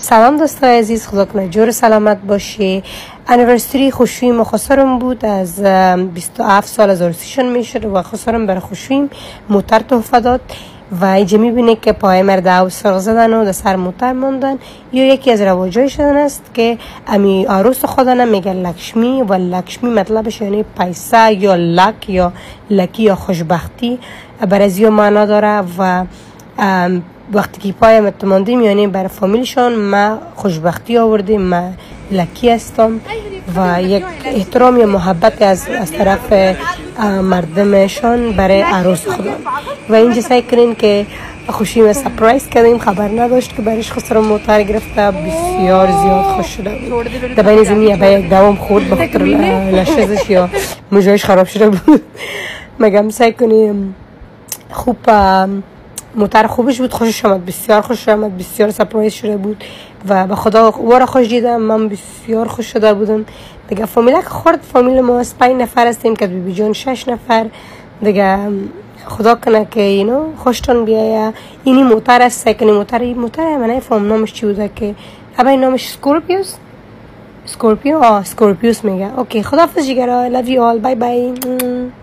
سلام دوستای عزیز، خدا کنه جور سلامت باشی. انیورسری خوشویم خسرم بود، از 27 سال از عروسیشون میشه و خسرم برای خوشویم موتر تحفه داد و اینجا میبینه که پای مرد او سرغ زدن و در سر موتر موندن. یا یکی از رواجای شدن است که امی عروس خودانه میگه لکشمی و لکشمی مطلبش یعنی پیسه یا لک یا لکی یا خوشبختی برای زیو معنا داره و وقتی که پای متماندیم یعنی برای فامیلشان ما خوشبختی آوردیم، ما لکی هستم و یک احترام یا محبت از طرف مردمشان برای عروس خدا. و اینجا سعی کنین که خوشی ما سپرایز کردیم، خبر نداشت که برایش خسرم موتر گرفته، بسیار زیاد خوش شده بود. در بین زمین به یک دوام خورد به خاطر لشزش یا موجایش خراب شده بود. مگم سعی کنیم خوب موتر خوبش بود، خوشش آمد، بسیار خوش آمد، بسیار سپرایز شده بود و به خدا وارا خوش دیدم. من بسیار خوش شده بودم. دیگه فامیلک خورد، فامیل ما از 5 نفر هستیم که بیبی جان 6 نفر. دیگه خدا کنه که خوشتون بیایه. اینی موتر است، سکنی موتر من نفهم نامش چی بوده که ابای نامش سکورپیوس میگه. اوکی، خداحافظ جیگرها، love you all, bye bye.